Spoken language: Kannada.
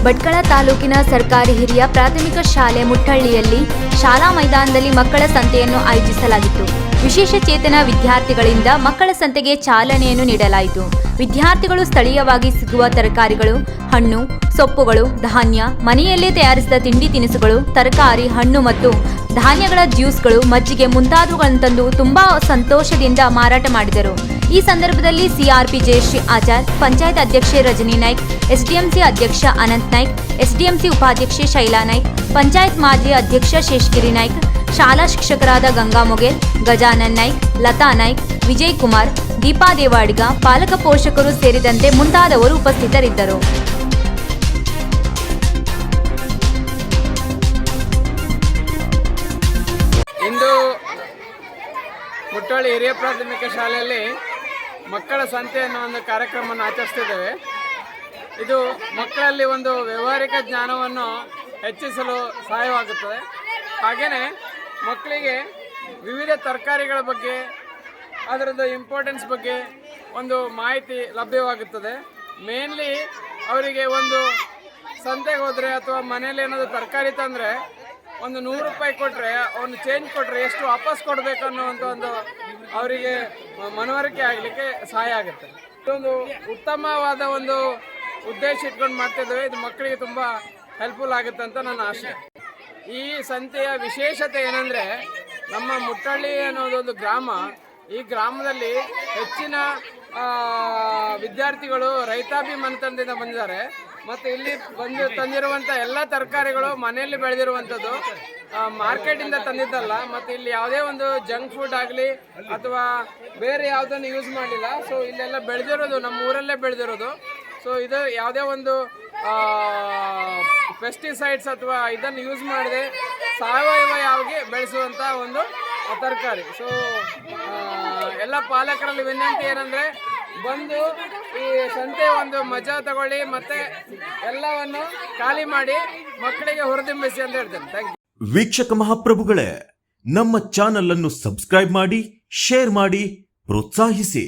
ಭಟ್ಕಳ ತಾಲೂಕಿನ ಸರ್ಕಾರಿ ಹಿರಿಯ ಪ್ರಾಥಮಿಕ ಶಾಲೆ ಮುಟ್ಟಳ್ಳಿಯಲ್ಲಿ ಶಾಲಾ ಮೈದಾನದಲ್ಲಿ ಮಕ್ಕಳ ಸಂತೆಯನ್ನು ಆಯೋಜಿಸಲಾಗಿತ್ತು. ವಿಶೇಷ ಚೇತನ ವಿದ್ಯಾರ್ಥಿಗಳಿಂದ ಮಕ್ಕಳ ಸಂತೆಗೆ ಚಾಲನೆಯನ್ನು ನೀಡಲಾಯಿತು. ವಿದ್ಯಾರ್ಥಿಗಳು ಸ್ಥಳೀಯವಾಗಿ ಸಿಗುವ ತರಕಾರಿಗಳು, ಹಣ್ಣು, ಸೊಪ್ಪುಗಳು, ಧಾನ್ಯ, ಮನೆಯಲ್ಲೇ ತಯಾರಿಸಿದ ತಿಂಡಿ ತಿನಿಸುಗಳು, ತರಕಾರಿ, ಹಣ್ಣು ಮತ್ತು ಧಾನ್ಯಗಳ ಜ್ಯೂಸ್ಗಳು, ಮಜ್ಜಿಗೆ ಮುಂತಾದವುಗಳನ್ನು ತಂದು ತುಂಬಾ ಸಂತೋಷದಿಂದ ಮಾರಾಟ ಮಾಡಿದರು. ಈ ಸಂದರ್ಭದಲ್ಲಿ ಸಿಆರ್ಪಿ ಜಯಶ್ರೀ ಆಚಾರ್, ಪಂಚಾಯತ್ ಅಧ್ಯಕ್ಷೆ ರಜನಿ ನಾಯ್ಕ್, ಎಸ್ಡಿಎಂಸಿ ಅಧ್ಯಕ್ಷ ಅನಂತ್ ನಾಯ್ಕ್, ಎಸ್ಡಿಎಂಸಿ ಉಪಾಧ್ಯಕ್ಷೆ ಶೈಲಾ ನಾಯ್ಕ್, ಪಂಚಾಯತ್ ಮಾಜಿ ಅಧ್ಯಕ್ಷ ಶೇಷಗಿರಿ ನಾಯ್ಕ್, ಶಾಲಾ ಶಿಕ್ಷಕರಾದ ಗಂಗಾ ಮೊಗೇಲ್, ಗಜಾನನ್ ನಾಯ್ಕ್, ಲತಾ ನಾಯ್ಕ್, ವಿಜಯ್ ಕುಮಾರ್, ದೀಪಾ ದೇವಾಡಿಗ, ಪಾಲಕ ಪೋಷಕರು ಸೇರಿದಂತೆ ಮುಂತಾದವರು ಉಪಸ್ಥಿತರಿದ್ದರು. ಇಂದು ಮುಟ್ಟಳ್ಳಿ ಹಿರಿಯ ಪ್ರಾಥಮಿಕ ಶಾಲೆಯಲ್ಲಿ ಮಕ್ಕಳ ಸಂತೆ ಅನ್ನೋ ಒಂದು ಕಾರ್ಯಕ್ರಮವನ್ನು ಆಚರಿಸ್ತಿದ್ದೇವೆ. ಇದು ಮಕ್ಕಳಲ್ಲಿ ಒಂದು ವ್ಯಾವಹಾರಿಕ ಜ್ಞಾನವನ್ನು ಹೆಚ್ಚಿಸಲು ಸಹಾಯವಾಗುತ್ತದೆ. ಹಾಗೆಯೇ ಮಕ್ಕಳಿಗೆ ವಿವಿಧ ತರಕಾರಿಗಳ ಬಗ್ಗೆ, ಅದರದ್ದು ಇಂಪಾರ್ಟೆನ್ಸ್ ಬಗ್ಗೆ ಒಂದು ಮಾಹಿತಿ ಲಭ್ಯವಾಗುತ್ತದೆ. ಮೇನ್ಲಿ ಅವರಿಗೆ ಒಂದು ಸಂತೆಗೆ ಹೋದರೆ ಅಥವಾ ಮನೇಲಿ ಏನಾದರೂ ತರಕಾರಿ ತಂದರೆ ಒಂದು 100 ರೂಪಾಯಿ ಕೊಟ್ಟರೆ, ಒಂದು ಚೇಂಜ್ ಕೊಟ್ಟರೆ ಎಷ್ಟು ವಾಪಸ್ ಕೊಡಬೇಕು ಅನ್ನೋವಂಥ ಒಂದು ಅವರಿಗೆ ಮನವರಿಕೆ ಆಗಲಿಕ್ಕೆ ಸಹಾಯ ಆಗುತ್ತೆ. ಇದೊಂದು ಉತ್ತಮವಾದ ಒಂದು ಉದ್ದೇಶ ಇಟ್ಕೊಂಡು ಮಾಡ್ತಿದ್ದೇವೆ. ಇದು ಮಕ್ಕಳಿಗೆ ತುಂಬ ಹೆಲ್ಪ್ಫುಲ್ ಆಗುತ್ತೆ ಅಂತ ನನ್ನ ಆಶೆ. ಈ ಸಂತೆಯ ವಿಶೇಷತೆ ಏನಂದರೆ, ನಮ್ಮ ಮುಟ್ಟಳ್ಳಿ ಅನ್ನೋದೊಂದು ಗ್ರಾಮ. ಈ ಗ್ರಾಮದಲ್ಲಿ ಹೆಚ್ಚಿನ ವಿದ್ಯಾರ್ಥಿಗಳು ರೈತಾಪಿ ಮನೆತನದಿಂದ ಬಂದಿದ್ದಾರೆ. ಮತ್ತು ಇಲ್ಲಿ ತಂದಿರುವಂಥ ಎಲ್ಲ ತರಕಾರಿಗಳು ಮನೆಯಲ್ಲಿ ಬೆಳೆದಿರುವಂಥದ್ದು, ಮಾರ್ಕೆಟಿಂದ ತಂದಿದ್ದಲ್ಲ. ಮತ್ತು ಇಲ್ಲಿ ಯಾವುದೇ ಒಂದು ಜಂಕ್ ಫುಡ್ ಆಗಲಿ ಅಥವಾ ಬೇರೆ ಯಾವುದನ್ನು ಯೂಸ್ ಮಾಡಲಿಲ್ಲ. ಸೊ ಇಲ್ಲೆಲ್ಲ ಬೆಳೆದಿರೋದು ನಮ್ಮ ಊರಲ್ಲೇ ಬೆಳೆದಿರೋದು. ಸೊ ಇದು ಯಾವುದೇ ಒಂದು ಪೆಸ್ಟಿಸೈಡ್ಸ್ ಅಥವಾ ಇದನ್ನು ಯೂಸ್ ಮಾಡದೆ ಸಾವಯವವಾಗಿ ಬೆಳೆಸುವಂಥ ಒಂದು ತರಕಾರಿ. ಸೊ ಎಲ್ಲ ಪಾಲಕರಲ್ಲಿ ವಿನಂತಿ ಏನಂದರೆ, ಬಂದು ಈ ಸಂತೆ ಒಂದು ಮಜಾ ತಗೊಳ್ಳಿ ಮತ್ತು ಎಲ್ಲವನ್ನು ಖಾಲಿ ಮಾಡಿ ಮಕ್ಕಳಿಗೆ ಹುರಿದುಂಬಿಸಿ ಅಂತ ಹೇಳ್ತೇನೆ. ಥ್ಯಾಂಕ್ ಯು. ವೀಕ್ಷಕ ಮಹಾಪ್ರಭುಗಳೇ, ನಮ್ಮ ಚಾನಲ್ ಅನ್ನು ಸಬ್ಸ್ಕ್ರೈಬ್ ಮಾಡಿ, ಶೇರ್ ಮಾಡಿ, ಪ್ರೋತ್ಸಾಹಿಸಿ.